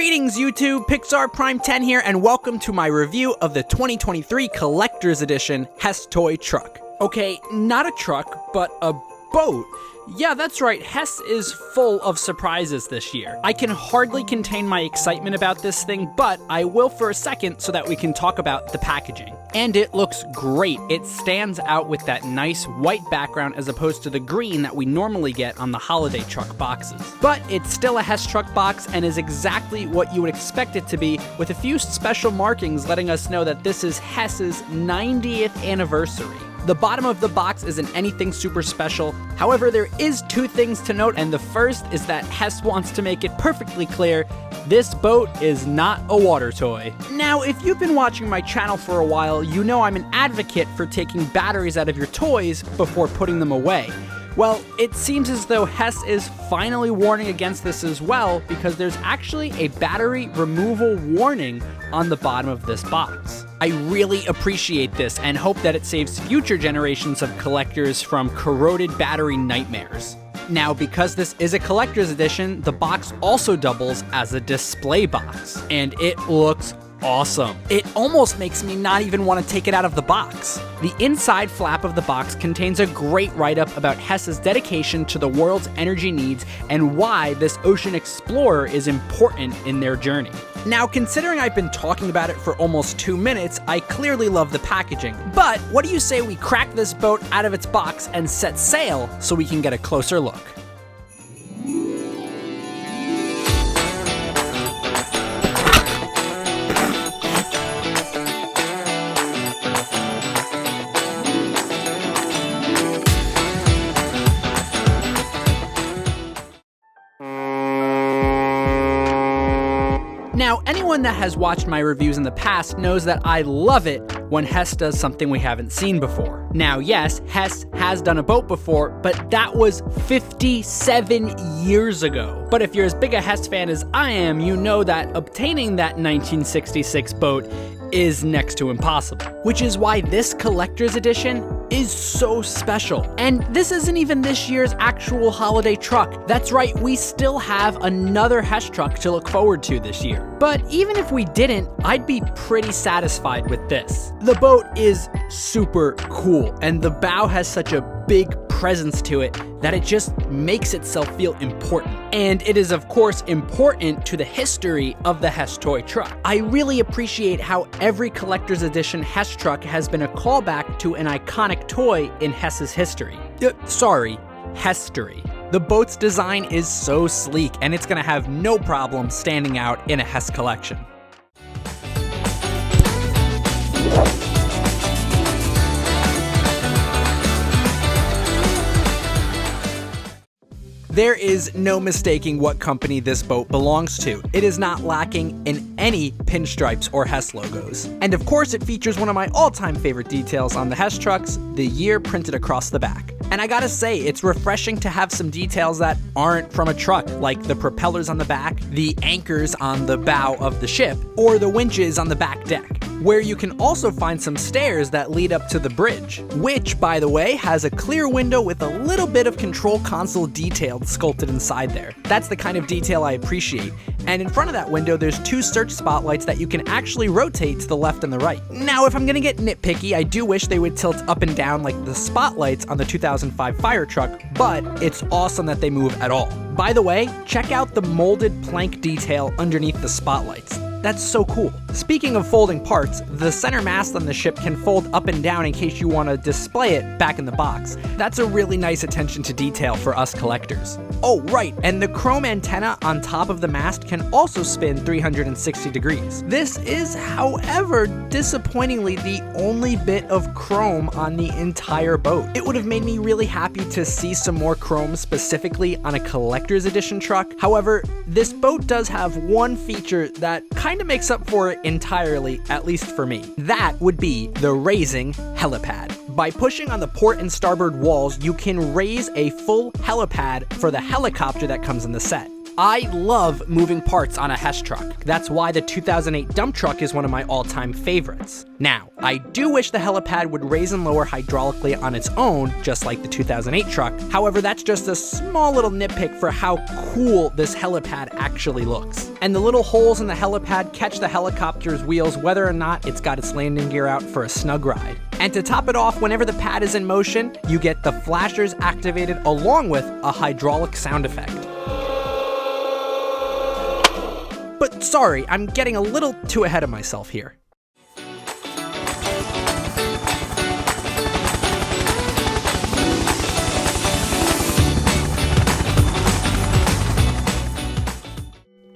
Greetings YouTube, Pixar Prime 10 here, and welcome to my review of the 2023 Collector's Edition HESS Toy Truck. Okay, not a truck, but a boat. Yeah, that's right, HESS is full of surprises this year. I can hardly contain my excitement about this thing, but I will for a second so that we can talk about the packaging. And it looks great. It stands out with that nice white background as opposed to the green that we normally get on the holiday truck boxes. But it's still a HESS truck box and is exactly what you would expect it to be, with a few special markings letting us know that this is HESS's 90th anniversary. The bottom of the box isn't anything super special. However, there is two things to note, and the first is that HESS wants to make it perfectly clear this boat is not a water toy. Now, if you've been watching my channel for a while, you know I'm an advocate for taking batteries out of your toys before putting them away. Well, it seems as though HESS is finally warning against this as well, because there's actually a battery removal warning on the bottom of this box. I really appreciate this and hope that it saves future generations of collectors from corroded battery nightmares. Now, because this is a collector's edition, the box also doubles as a display box, and it looks awesome. It almost makes me not even want to take it out of the box. The inside flap of the box contains a great write-up about HESS's dedication to the world's energy needs and why this ocean explorer is important in their journey. Now, considering I've been talking about it for almost 2 minutes, I clearly love the packaging. But what do you say we crack this boat out of its box and set sail so we can get a closer look? Now, anyone that has watched my reviews in the past knows that I love it when HESS does something we haven't seen before. Now, yes, HESS has done a boat before, but that was 57 years ago. But if you're as big a HESS fan as I am, you know that obtaining that 1966 boat is next to impossible. Which is why this collector's edition is so special. And this isn't even this year's actual holiday truck. That's right, we still have another HESS truck to look forward to this year. But even if we didn't, I'd be pretty satisfied with this. The boat is super cool, and the bow has such a big presence to it that it just makes itself feel important. And it is of course important to the history of the HESS toy truck. I really appreciate how every collector's edition HESS truck has been a callback to an iconic toy in HESS's history. History. The boat's design is so sleek, and it's gonna have no problem standing out in a HESS collection. There is no mistaking what company this boat belongs to. It is not lacking in any pinstripes or HESS logos. And of course it features one of my all-time favorite details on the HESS trucks, the year printed across the back. And I gotta say, it's refreshing to have some details that aren't from a truck, like the propellers on the back, the anchors on the bow of the ship, or the winches on the back deck, where you can also find some stairs that lead up to the bridge, which, by the way, has a clear window with a little bit of control console detail sculpted inside there. That's the kind of detail I appreciate. And in front of that window, there's two search spotlights that you can actually rotate to the left and the right. Now, if I'm gonna get nitpicky, I do wish they would tilt up and down like the spotlights on the 2005 fire truck, but it's awesome that they move at all. By the way, check out the molded plank detail underneath the spotlights. That's so cool. Speaking of folding parts, the center mast on the ship can fold up and down in case you want to display it back in the box. That's a really nice attention to detail for us collectors. Oh, right, and the chrome antenna on top of the mast can also spin 360 degrees. This is, however, disappointingly the only bit of chrome on the entire boat. It would have made me really happy to see some more chrome specifically on a collector's edition truck. However, this boat does have one feature that kind of makes up for it entirely, at least for me. That would be the raising helipad. By pushing on the port and starboard walls, you can raise a full helipad for the helicopter that comes in the set. I love moving parts on a HESS truck. That's why the 2008 dump truck is one of my all-time favorites. Now, I do wish the helipad would raise and lower hydraulically on its own, just like the 2008 truck. However, that's just a small little nitpick for how cool this helipad actually looks. And the little holes in the helipad catch the helicopter's wheels whether or not it's got its landing gear out for a snug ride. And to top it off, whenever the pad is in motion, you get the flashers activated along with a hydraulic sound effect. But sorry, I'm getting a little too ahead of myself here.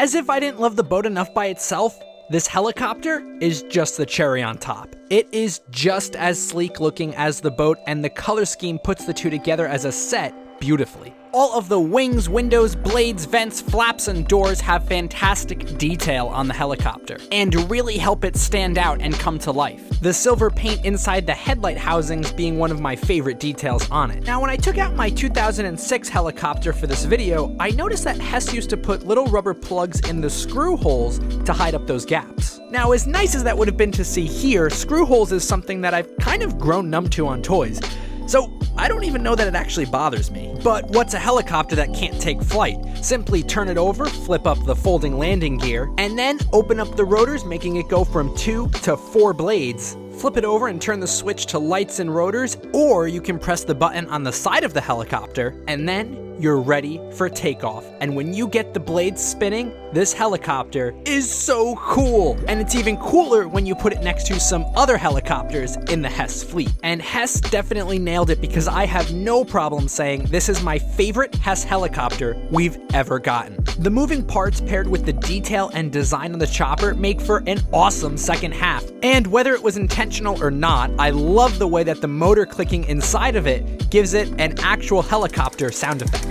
As if I didn't love the boat enough by itself, this helicopter is just the cherry on top. It is just as sleek looking as the boat, and the color scheme puts the two together as a set beautifully. All of the wings, windows, blades, vents, flaps, and doors have fantastic detail on the helicopter and really help it stand out and come to life. The silver paint inside the headlight housings being one of my favorite details on it. Now, when I took out my 2006 helicopter for this video, I noticed that HESS used to put little rubber plugs in the screw holes to hide up those gaps. Now, as nice as that would have been to see here, screw holes is something that I've kind of grown numb to on toys. So I don't even know that it actually bothers me. But what's a helicopter that can't take flight? Simply turn it over, flip up the folding landing gear, and then open up the rotors, making it go from 2 to 4 blades. Flip it over and turn the switch to lights and rotors, or you can press the button on the side of the helicopter, and then you're ready for takeoff. And when you get the blades spinning, this helicopter is so cool. And it's even cooler when you put it next to some other helicopters in the HESS fleet. And HESS definitely nailed it, because I have no problem saying this is my favorite HESS helicopter we've ever gotten. The moving parts paired with the detail and design on the chopper make for an awesome second half. And whether it was intentional or not, I love the way that the motor clicking inside of it gives it an actual helicopter sound effect.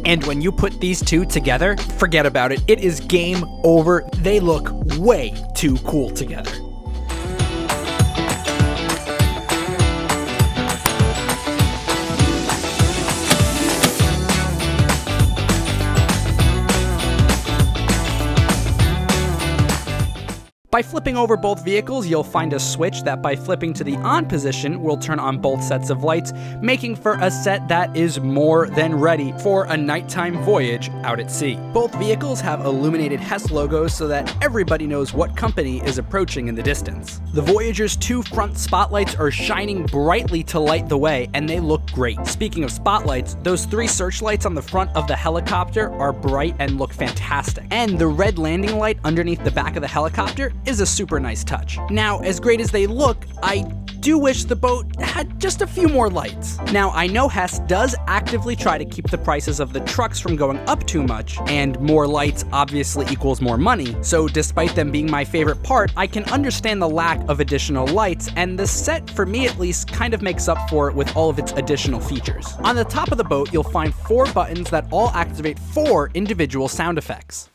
And when you put these two together, forget about it. It is game over. They look way too cool together. By flipping over both vehicles, you'll find a switch that by flipping to the on position will turn on both sets of lights, making for a set that is more than ready for a nighttime voyage out at sea. Both vehicles have illuminated HESS logos so that everybody knows what company is approaching in the distance. The Voyager's 2 front spotlights are shining brightly to light the way, and they look great. Speaking of spotlights, those 3 searchlights on the front of the helicopter are bright and look fantastic. And the red landing light underneath the back of the helicopter is a super nice touch. Now, as great as they look, I do wish the boat had just a few more lights. Now, I know HESS does actively try to keep the prices of the trucks from going up too much, and more lights obviously equals more money, so despite them being my favorite part, I can understand the lack of additional lights, and the set, for me at least, kind of makes up for it with all of its additional features. On the top of the boat, you'll find 4 buttons that all activate 4 individual sound effects.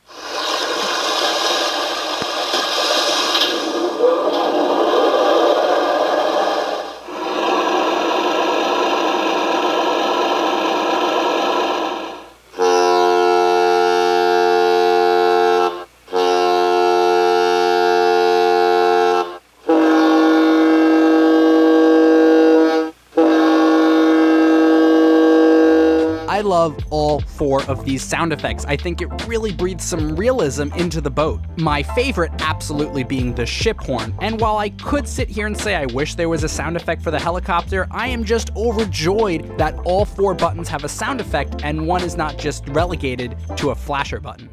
I love all 4 of these sound effects. I think it really breathes some realism into the boat. My favorite absolutely being the ship horn. And while I could sit here and say I wish there was a sound effect for the helicopter, I am just overjoyed that all 4 buttons have a sound effect and one is not just relegated to a flasher button.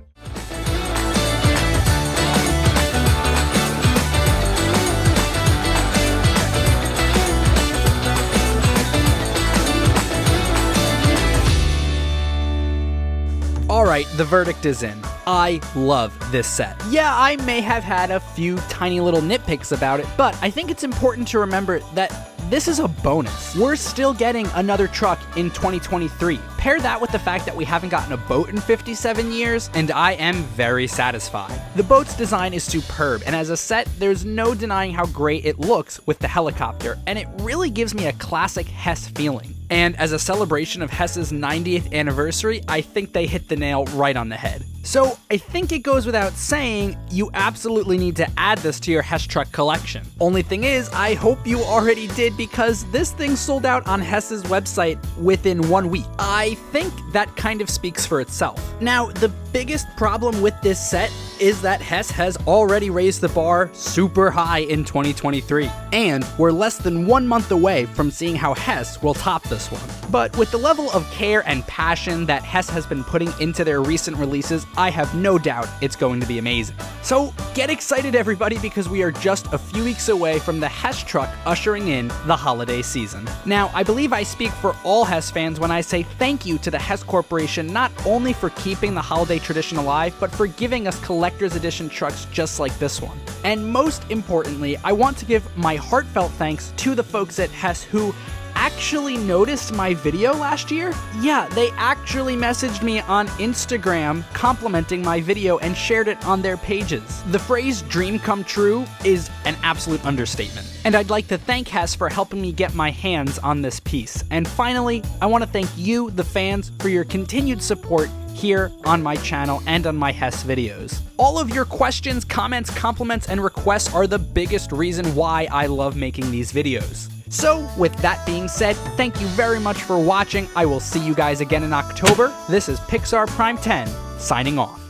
Alright, the verdict is in. I love this set. Yeah, I may have had a few tiny little nitpicks about it, but I think it's important to remember that this is a bonus. We're still getting another truck in 2023. Pair that with the fact that we haven't gotten a boat in 57 years, and I am very satisfied. The boat's design is superb, and as a set, there's no denying how great it looks with the helicopter, and it really gives me a classic HESS feeling. And as a celebration of HESS's 90th anniversary, I think they hit the nail right on the head. So I think it goes without saying, you absolutely need to add this to your HESS truck collection. Only thing is, I hope you already did, because this thing sold out on HESS's website within 1 week. I think that kind of speaks for itself. Now, the biggest problem with this set is that HESS has already raised the bar super high in 2023, and we're less than 1 month away from seeing how HESS will top this one. But with the level of care and passion that HESS has been putting into their recent releases, I have no doubt it's going to be amazing. So get excited, everybody, because we are just a few weeks away from the HESS truck ushering in the holiday season. Now, I believe I speak for all HESS fans when I say thank you to the HESS Corporation, not only for keeping the holiday tradition alive, but for giving us collector's edition trucks just like this one. And most importantly, I want to give my heartfelt thanks to the folks at HESS who actually noticed my video last year. Yeah, they actually messaged me on Instagram complimenting my video and shared it on their pages. The phrase "dream come true" is an absolute understatement. And I'd like to thank HESS for helping me get my hands on this piece. And finally, I want to thank you, the fans, for your continued support here on my channel and on my HESS videos. All of your questions, comments, compliments, and requests are the biggest reason why I love making these videos. So, with that being said, thank you very much for watching. I will see you guys again in October. This is Pixar Prime 10, signing off.